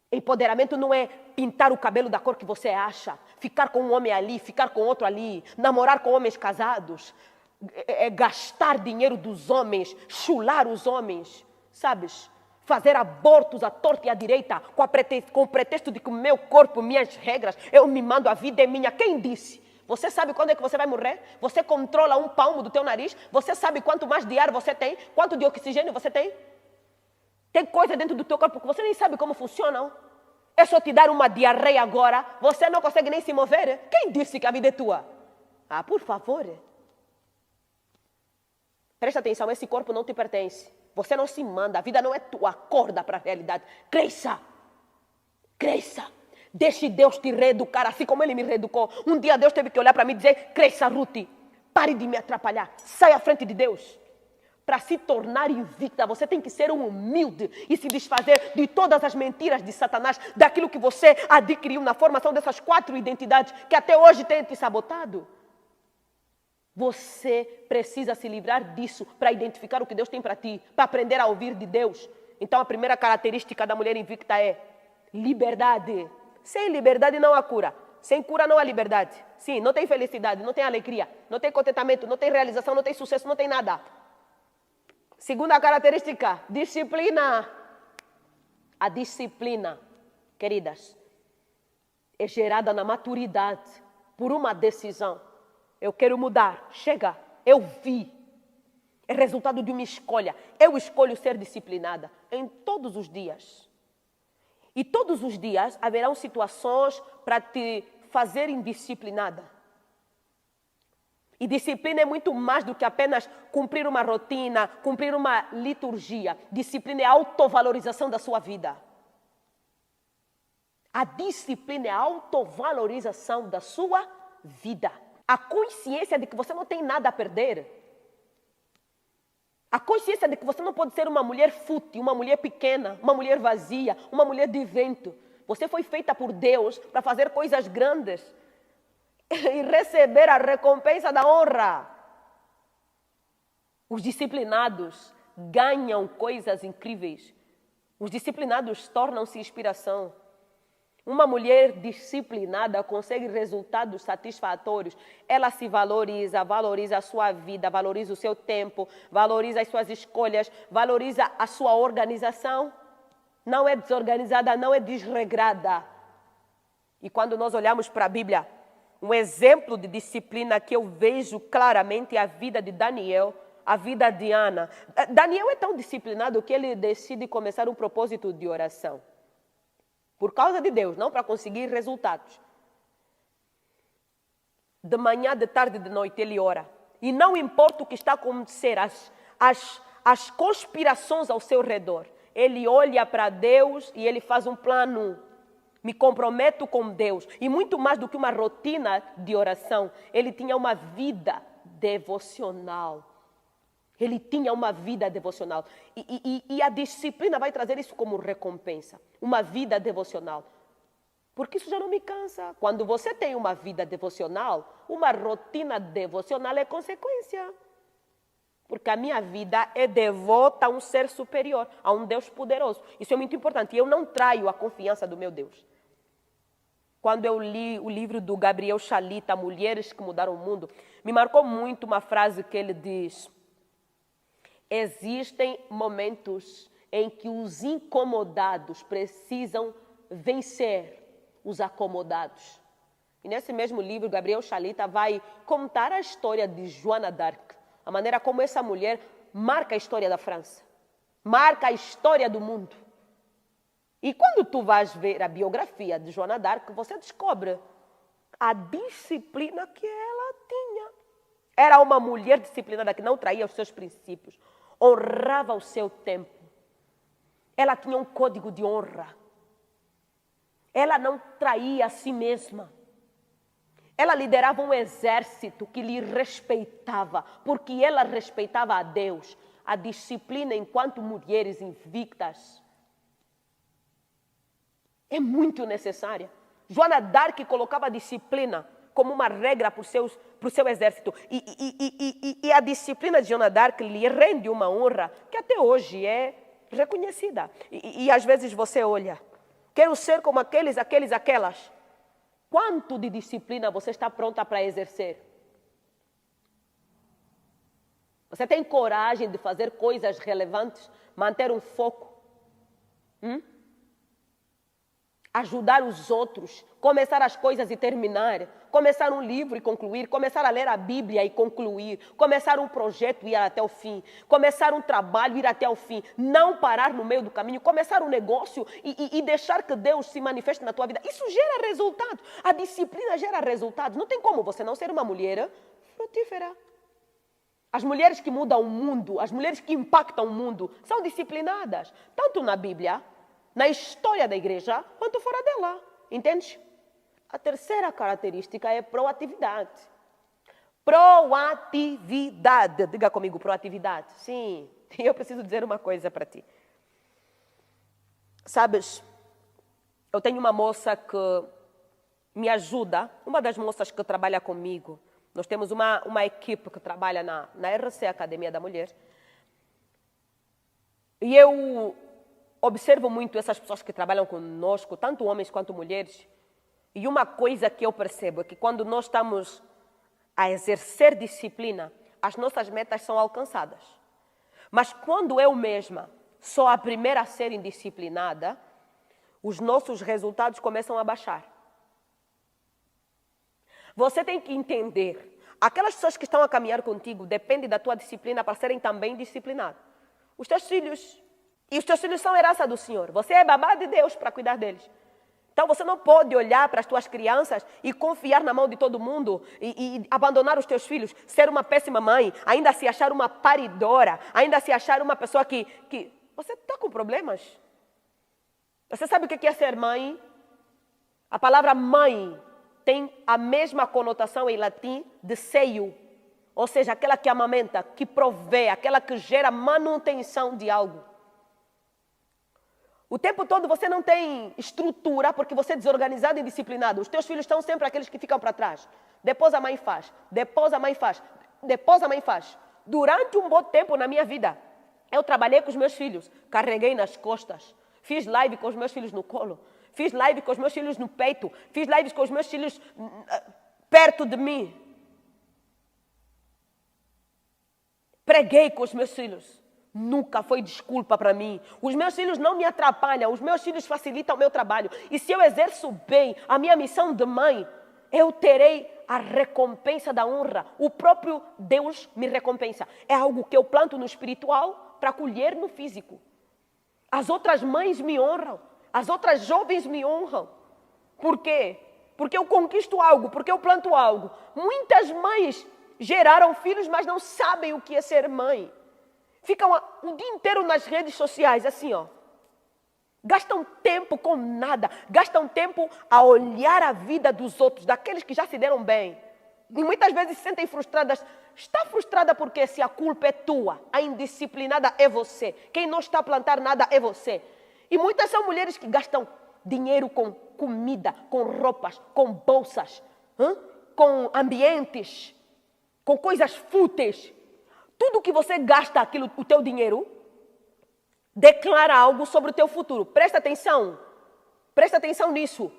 G: Empoderamento não é pintar o cabelo da cor que você acha, ficar com um homem ali, ficar com outro ali, namorar com homens casados, gastar dinheiro dos homens, chular os homens, sabes? Fazer abortos à torta e à direita com o pretexto de que o meu corpo, minhas regras, eu me mando, a vida é minha. Quem disse? Você sabe quando é que você vai morrer? Você controla um palmo do teu nariz? Você sabe quanto mais de ar você tem? Quanto de oxigênio você tem? Tem coisa dentro do teu corpo que você nem sabe como funcionam. É só te dar uma diarreia agora, você não consegue nem se mover. Quem disse que a vida é tua? Ah, por favor. Presta atenção, esse corpo não te pertence. Você não se manda, a vida não é tua. Acorda para a realidade. Cresça. Cresça. Deixe Deus te reeducar, assim como Ele me reeducou. Um dia Deus teve que olhar para mim e dizer, cresça, Ruth. Pare de me atrapalhar. Saia à frente de Deus. Para se tornar invicta, você tem que ser um humilde e se desfazer de todas as mentiras de Satanás, daquilo que você adquiriu na formação dessas 4 identidades que até hoje tem te sabotado. Você precisa se livrar disso para identificar o que Deus tem para ti, para aprender a ouvir de Deus. Então a primeira característica da mulher invicta é liberdade. Sem liberdade não há cura. Sem cura não há liberdade. Sim, não tem felicidade, não tem alegria, não tem contentamento, não tem realização, não tem sucesso, não tem nada. Segunda característica, disciplina. A disciplina, queridas, é gerada na maturidade por uma decisão. Eu quero mudar. Chega, eu vi. É resultado de uma escolha. Eu escolho ser disciplinada em todos os dias. E todos os dias haverão situações para te fazer indisciplinada. E disciplina é muito mais do que apenas cumprir uma rotina, cumprir uma liturgia. Disciplina é a autovalorização da sua vida. A disciplina é a autovalorização da sua vida. A consciência de que você não tem nada a perder. A consciência de que você não pode ser uma mulher fútil, uma mulher pequena, uma mulher vazia, uma mulher de vento. Você foi feita por Deus para fazer coisas grandes e receber a recompensa da honra. Os disciplinados ganham coisas incríveis. Os disciplinados tornam-se inspiração. Uma mulher disciplinada consegue resultados satisfatórios. Ela se valoriza, valoriza a sua vida, valoriza o seu tempo, valoriza as suas escolhas, valoriza a sua organização. Não é desorganizada, não é desregrada. E quando nós olhamos para a Bíblia, um exemplo de disciplina que eu vejo claramente é a vida de Daniel, a vida de Ana. Daniel é tão disciplinado que ele decide começar um propósito de oração. Por causa de Deus, não para conseguir resultados. De manhã, de tarde, de noite, ele ora. E não importa o que está a acontecer, as conspirações ao seu redor. Ele olha para Deus e ele faz um plano. Me comprometo com Deus. E muito mais do que uma rotina de oração, ele tinha uma vida devocional. Ele tinha uma vida devocional. E a disciplina vai trazer isso como recompensa. Uma vida devocional. Porque isso já não me cansa. Quando você tem uma vida devocional, uma rotina devocional é consequência. Porque a minha vida é devota a um ser superior, a um Deus poderoso. Isso é muito importante. E eu não traio a confiança do meu Deus. Quando eu li o livro do Gabriel Chalita, Mulheres que Mudaram o Mundo, me marcou muito uma frase que ele diz: existem momentos em que os incomodados precisam vencer os acomodados. E nesse mesmo livro, Gabriel Chalita vai contar a história de Joana d'Arc, a maneira como essa mulher marca a história da França, marca a história do mundo. E quando tu vais ver a biografia de Joana d'Arc, você descobre a disciplina que ela tinha. Era uma mulher disciplinada que não traía os seus princípios, honrava o seu tempo. Ela tinha um código de honra. Ela não traía a si mesma. Ela liderava um exército que lhe respeitava, porque ela respeitava a Deus. A disciplina enquanto mulheres invictas é muito necessária. Joana d'Arc colocava a disciplina como uma regra para o seu exército. E a disciplina de Joana d'Arc lhe rende uma honra que até hoje é reconhecida. E às vezes você olha, quero ser como aquelas. Quanto de disciplina você está pronta para exercer? Você tem coragem de fazer coisas relevantes, manter um foco? Ajudar os outros, começar as coisas e terminar, começar um livro e concluir, começar a ler a Bíblia e concluir, começar um projeto e ir até o fim, começar um trabalho e ir até o fim, não parar no meio do caminho, começar um negócio e deixar que Deus se manifeste na tua vida. Isso gera resultado. A disciplina gera resultados. Não tem como você não ser uma mulher frutífera. As mulheres que mudam o mundo, as mulheres que impactam o mundo, são disciplinadas, tanto na Bíblia, na história da igreja, quanto fora dela. Entende? A terceira característica é proatividade. Proatividade. Diga comigo, proatividade. Sim, eu preciso dizer uma coisa para ti. Sabes, eu tenho uma moça que me ajuda, uma das moças que trabalha comigo. Nós temos uma equipe que trabalha na RC, Academia da Mulher. E eu observo muito essas pessoas que trabalham conosco, tanto homens quanto mulheres. E uma coisa que eu percebo é que quando nós estamos a exercer disciplina, as nossas metas são alcançadas. Mas quando eu mesma sou a primeira a ser indisciplinada, os nossos resultados começam a baixar. Você tem que entender, aquelas pessoas que estão a caminhar contigo dependem da tua disciplina para serem também disciplinados. Os teus filhos, e os teus filhos são herança do Senhor. Você é babá de Deus para cuidar deles. Então você não pode olhar para as tuas crianças e confiar na mão de todo mundo e abandonar os teus filhos, ser uma péssima mãe, ainda se achar uma paridora, ainda se achar uma pessoa que você está com problemas. Você sabe o que é ser mãe? A palavra mãe tem a mesma conotação em latim de seio, ou seja, aquela que amamenta, que provê, aquela que gera manutenção de algo. O tempo todo você não tem estrutura porque você é desorganizado e indisciplinado. Os teus filhos estão sempre aqueles que ficam para trás. Depois a mãe faz, depois a mãe faz, depois a mãe faz. Durante um bom tempo na minha vida, eu trabalhei com os meus filhos, carreguei nas costas, fiz live com os meus filhos no colo, fiz live com os meus filhos no peito, fiz lives com os meus filhos perto de mim. Preguei com os meus filhos. Nunca foi desculpa para mim. Os meus filhos não me atrapalham, os meus filhos facilitam o meu trabalho. E se eu exerço bem a minha missão de mãe, eu terei a recompensa da honra. O próprio Deus me recompensa. É algo que eu planto no espiritual para colher no físico. As outras mães me honram, as outras jovens me honram. Por quê? Porque eu conquisto algo, porque eu planto algo. Muitas mães geraram filhos, mas não sabem o que é ser mãe. Ficam o dia inteiro nas redes sociais, assim, ó. Gastam tempo com nada. Gastam tempo a olhar a vida dos outros, daqueles que já se deram bem. E muitas vezes se sentem frustradas. Está frustrada porque se a culpa é tua, a indisciplinada é você. Quem não está a plantar nada é você. E muitas são mulheres que gastam dinheiro com comida, com roupas, com bolsas, com ambientes, com coisas fúteis. Tudo que você gasta o teu dinheiro, declara algo sobre o teu futuro. Presta atenção nisso.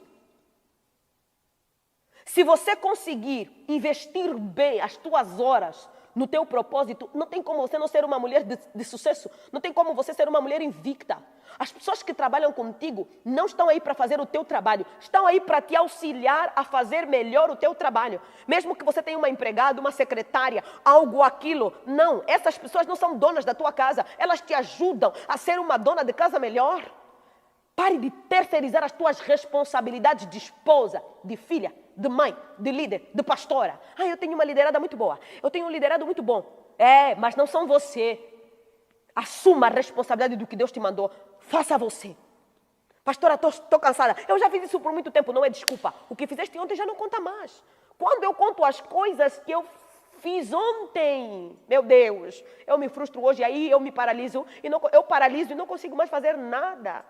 G: Se você conseguir investir bem as tuas horas no teu propósito, não tem como você não ser uma mulher de sucesso. Não tem como você ser uma mulher invicta. As pessoas que trabalham contigo não estão aí para fazer o teu trabalho. Estão aí para te auxiliar a fazer melhor o teu trabalho. Mesmo que você tenha uma empregada, uma secretária, algo, aquilo. Não, essas pessoas não são donas da tua casa. Elas te ajudam a ser uma dona de casa melhor. Pare de terceirizar as tuas responsabilidades de esposa, de filha, de mãe, de líder, de pastora. Eu tenho uma liderada muito boa. Eu tenho um liderado muito bom. Mas não são você. Assuma a responsabilidade do que Deus te mandou. Faça você. Pastora, estou cansada. Eu já fiz isso por muito tempo, não é desculpa. O que fizeste ontem já não conta mais. Quando eu conto as coisas que eu fiz ontem, meu Deus, eu me frustro hoje, aí eu me paraliso. Eu paraliso e não consigo mais fazer nada.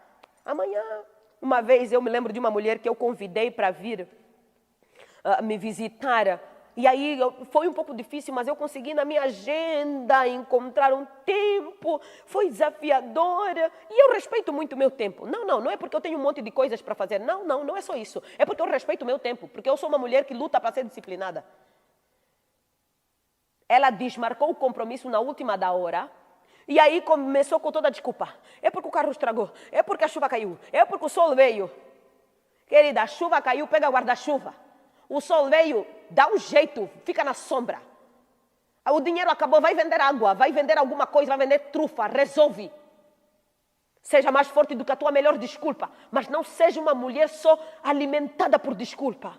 G: Amanhã, uma vez eu me lembro de uma mulher que eu convidei para vir me visitar. E aí foi um pouco difícil, mas eu consegui na minha agenda encontrar um tempo. Foi desafiadora. E eu respeito muito o meu tempo. Não é porque eu tenho um monte de coisas para fazer. Não é só isso. É porque eu respeito o meu tempo. Porque eu sou uma mulher que luta para ser disciplinada. Ela desmarcou o compromisso na última da hora. E aí começou com toda a desculpa. É porque o carro estragou. É porque a chuva caiu. É porque o sol veio. Querida, a chuva caiu, pega o guarda-chuva. O sol veio, dá um jeito, fica na sombra. O dinheiro acabou, vai vender água, vai vender alguma coisa, vai vender trufa, resolve. Seja mais forte do que a tua melhor desculpa, mas não seja uma mulher só alimentada por desculpa.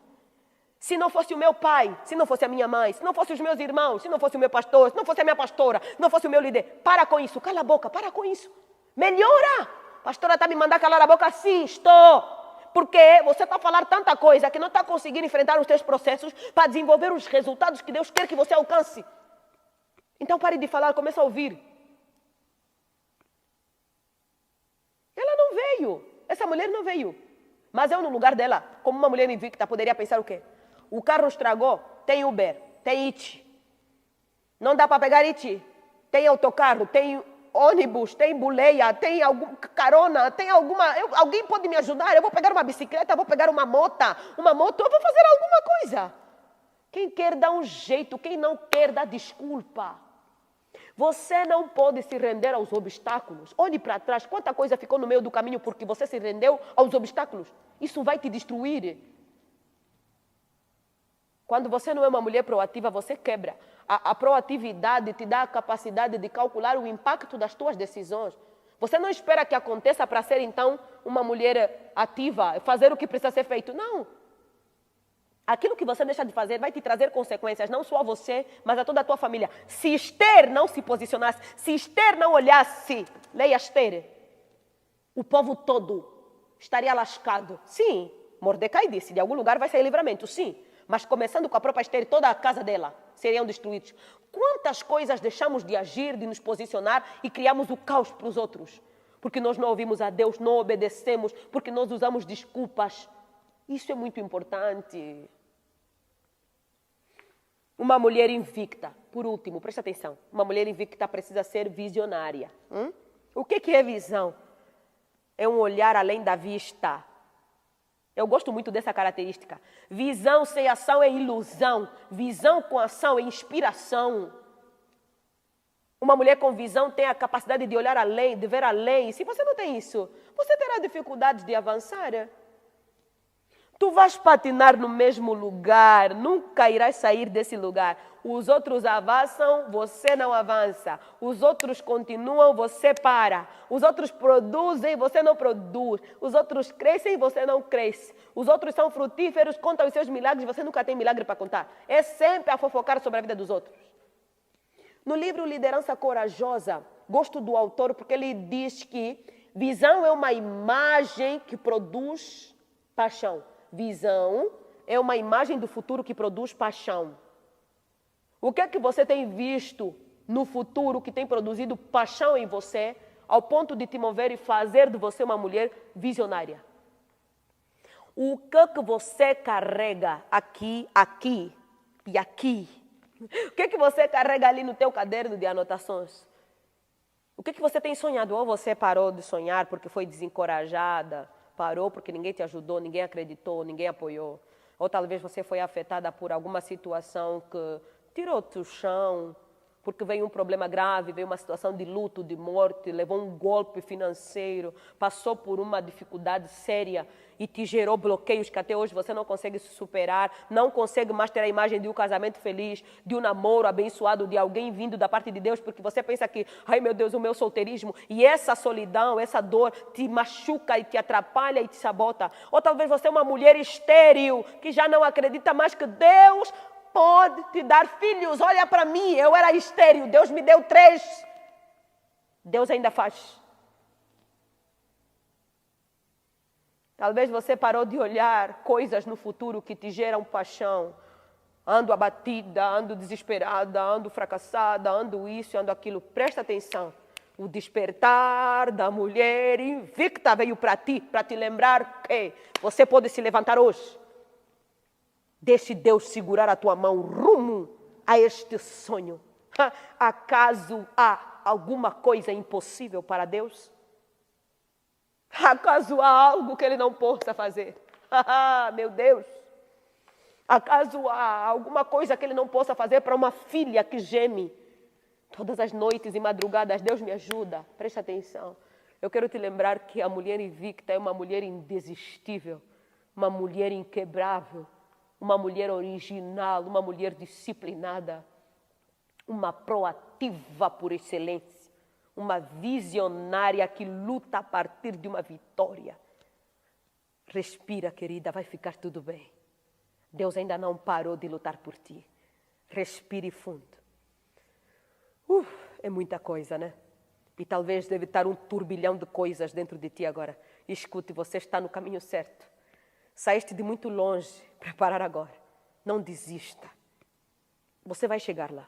G: Se não fosse o meu pai, se não fosse a minha mãe, se não fosse os meus irmãos, se não fosse o meu pastor, se não fosse a minha pastora, se não fosse o meu líder, para com isso, cala a boca, para com isso. Melhora! Pastora está me mandando calar a boca? Sim, estou. Porque você está a falar tanta coisa que não está conseguindo enfrentar os teus processos para desenvolver os resultados que Deus quer que você alcance. Então pare de falar, comece a ouvir. Ela não veio. Essa mulher não veio. Mas eu, no lugar dela, como uma mulher invicta, poderia pensar o quê? O carro estragou, tem Uber, tem It. Não dá para pegar It. Tem autocarro, tem ônibus, tem boleia, tem algum carona, tem alguma... alguém pode me ajudar? Eu vou pegar uma bicicleta, vou pegar uma moto, eu vou fazer alguma coisa. Quem quer dá um jeito, quem não quer dá desculpa. Você não pode se render aos obstáculos. Olhe para trás, quanta coisa ficou no meio do caminho porque você se rendeu aos obstáculos. Isso vai te destruir. Quando você não é uma mulher proativa, você quebra. A proatividade te dá a capacidade de calcular o impacto das tuas decisões. Você não espera que aconteça para ser, então, uma mulher ativa, fazer o que precisa ser feito. Não. Aquilo que você deixa de fazer vai te trazer consequências, não só a você, mas a toda a tua família. Se Esther não se posicionasse, se Esther não olhasse, leia Esther, o povo todo estaria lascado. Sim, Mordecai disse, de algum lugar vai sair livramento, sim. Mas começando com a própria Esther, toda a casa dela seriam destruídos. Quantas coisas deixamos de agir, de nos posicionar e criamos o caos para os outros? Porque nós não ouvimos a Deus, não obedecemos, porque nós usamos desculpas. Isso é muito importante. Uma mulher invicta, por último, presta atenção. Uma mulher invicta precisa ser visionária. O que é visão? É um olhar além da vista. Eu gosto muito dessa característica. Visão sem ação é ilusão. Visão com ação é inspiração. Uma mulher com visão tem a capacidade de olhar além, de ver além. Se você não tem isso, você terá dificuldades de avançar. Tu vais patinar no mesmo lugar, nunca irás sair desse lugar. Os outros avançam, você não avança. Os outros continuam, você para. Os outros produzem, você não produz. Os outros crescem, você não cresce. Os outros são frutíferos, contam os seus milagres, você nunca tem milagre para contar. É sempre a fofocar sobre a vida dos outros. No livro Liderança Corajosa, gosto do autor porque ele diz que visão é uma imagem que produz paixão. Visão é uma imagem do futuro que produz paixão. O que é que você tem visto no futuro que tem produzido paixão em você, ao ponto de te mover e fazer de você uma mulher visionária? O que é que você carrega aqui e aqui? O que é que você carrega ali no teu caderno de anotações? O que é que você tem sonhado? Ou você parou de sonhar porque foi desencorajada, parou porque ninguém te ajudou, ninguém acreditou, ninguém apoiou. Ou talvez você foi afetada por alguma situação que tirou-te o chão, porque veio um problema grave, veio uma situação de luto, de morte, levou um golpe financeiro, passou por uma dificuldade séria e te gerou bloqueios que até hoje você não consegue superar, não consegue mais ter a imagem de um casamento feliz, de um namoro abençoado, de alguém vindo da parte de Deus, porque você pensa que, ai meu Deus, o meu solteirismo, e essa solidão, essa dor te machuca e te atrapalha e te sabota. Ou talvez você é uma mulher estéril, que já não acredita mais que Deus pode te dar filhos. Olha para mim, eu era estéril, Deus me deu 3. Deus ainda faz. Talvez você parou de olhar coisas no futuro que te geram paixão. Ando abatida, ando desesperada, ando fracassada, ando isso, ando aquilo. Presta atenção. O despertar da mulher invicta veio para te lembrar que você pode se levantar hoje. Deixe Deus segurar a tua mão rumo a este sonho. Acaso há alguma coisa impossível para Deus? Acaso há algo que Ele não possa fazer? Meu Deus! Acaso há alguma coisa que Ele não possa fazer para uma filha que geme todas as noites e madrugadas? Deus me ajuda, preste atenção. Eu quero te lembrar que a mulher invicta é uma mulher indesistível, uma mulher inquebrável, uma mulher original, uma mulher disciplinada, uma proativa por excelência, uma visionária que luta a partir de uma vitória. Respira, querida, vai ficar tudo bem. Deus ainda não parou de lutar por ti. Respire fundo. É muita coisa, né? E talvez deve estar um turbilhão de coisas dentro de ti agora. Escute, você está no caminho certo. Saíste de muito longe para parar agora. Não desista. Você vai chegar lá.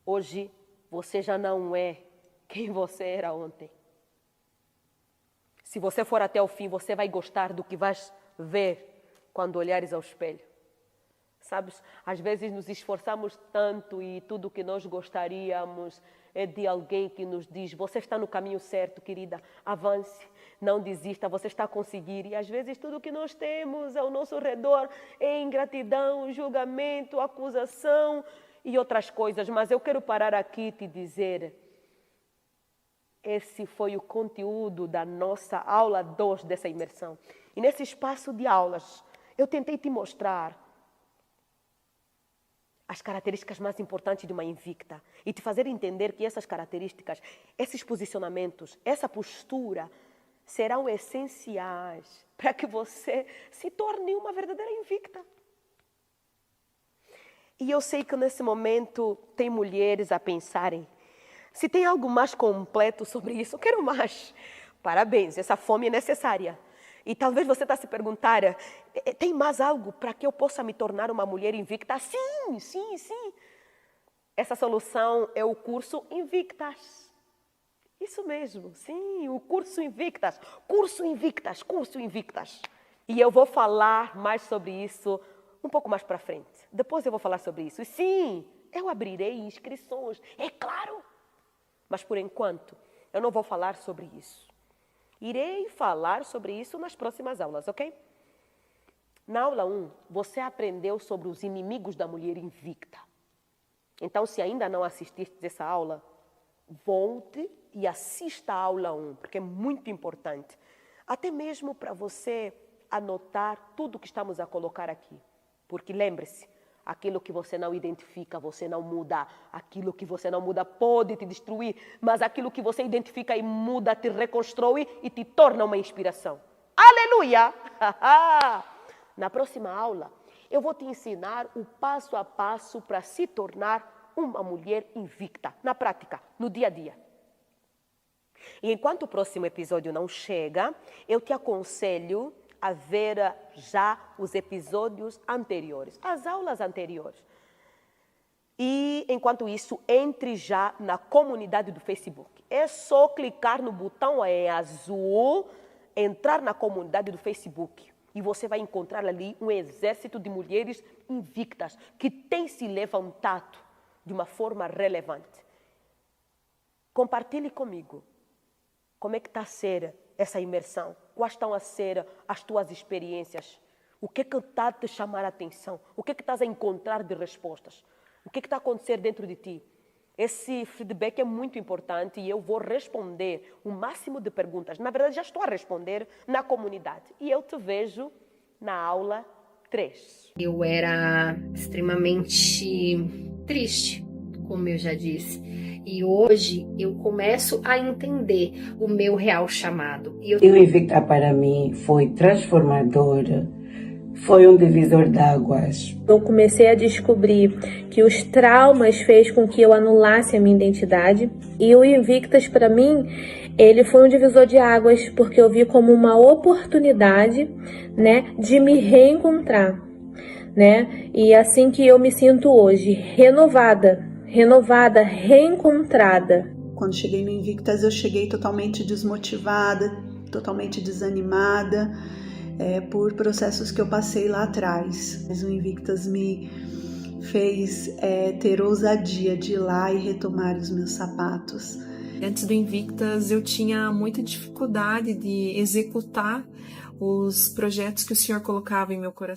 G: Hoje, você já não é quem você era ontem. Se você for até o fim, você vai gostar do que vais ver quando olhares ao espelho. Sabes, às vezes nos esforçamos tanto e tudo o que nós gostaríamos é de alguém que nos diz: você está no caminho certo, querida, avance, não desista, você está a conseguir. E às vezes tudo o que nós temos ao nosso redor é ingratidão, julgamento, acusação e outras coisas. Mas eu quero parar aqui e te dizer: esse foi o conteúdo da nossa aula 2 dessa imersão. E nesse espaço de aulas, eu tentei te mostrar as características mais importantes de uma invicta e te fazer entender que essas características, esses posicionamentos, essa postura serão essenciais para que você se torne uma verdadeira invicta. E eu sei que nesse momento tem mulheres a pensarem: se tem algo mais completo sobre isso, eu quero mais. Parabéns, essa fome é necessária. E talvez você está se perguntar: tem mais algo para que eu possa me tornar uma mulher invicta? Sim, sim, sim. Essa solução é o curso Invictas. Isso mesmo, sim, o curso Invictas. Curso Invictas, curso Invictas. E eu vou falar mais sobre isso um pouco mais para frente. Depois eu vou falar sobre isso. E sim, eu abrirei inscrições, é claro. Mas por enquanto, eu não vou falar sobre isso. Irei falar sobre isso nas próximas aulas, ok? Na aula 1, você aprendeu sobre os inimigos da mulher invicta. Então, se ainda não assististe essa aula, volte e assista a aula 1, porque é muito importante. Até mesmo para você anotar tudo o que estamos a colocar aqui. Porque lembre-se, aquilo que você não identifica, você não muda. Aquilo que você não muda pode te destruir, mas aquilo que você identifica e muda te reconstrói e te torna uma inspiração. Aleluia! Na próxima aula, eu vou te ensinar o passo a passo para se tornar uma mulher invicta, na prática, no dia a dia. E enquanto o próximo episódio não chega, eu te aconselho a ver já os episódios anteriores, as aulas anteriores. E, enquanto isso, entre já na comunidade do Facebook. É só clicar no botão em azul, entrar na comunidade do Facebook. E você vai encontrar ali um exército de mulheres invictas que têm se levantado de uma forma relevante. Compartilhe comigo como é que está a ser essa imersão. Quais estão a ser as tuas experiências? O que está a te chamar a atenção? O que estás a encontrar de respostas? O que está a acontecer dentro de ti? Esse feedback é muito importante e eu vou responder o máximo de perguntas. Na verdade, já estou a responder na comunidade. E eu te vejo na aula 3.
N: Eu era extremamente triste, como eu já disse. E hoje eu começo a entender o meu real chamado.
O: E o Invicta para mim foi transformadora, foi um divisor de águas.
P: Eu comecei a descobrir que os traumas fez com que eu anulasse a minha identidade. E o Invictas para mim, ele foi um divisor de águas, porque eu vi como uma oportunidade, né, de me reencontrar, né? E assim que eu me sinto hoje, renovada, reencontrada.
Q: Quando cheguei no Invictas, eu cheguei totalmente desmotivada, totalmente desanimada, por processos que eu passei lá atrás. Mas o Invictas me fez ter ousadia de ir lá e retomar os meus sapatos.
R: Antes do Invictas, eu tinha muita dificuldade de executar os projetos que o Senhor colocava em meu coração.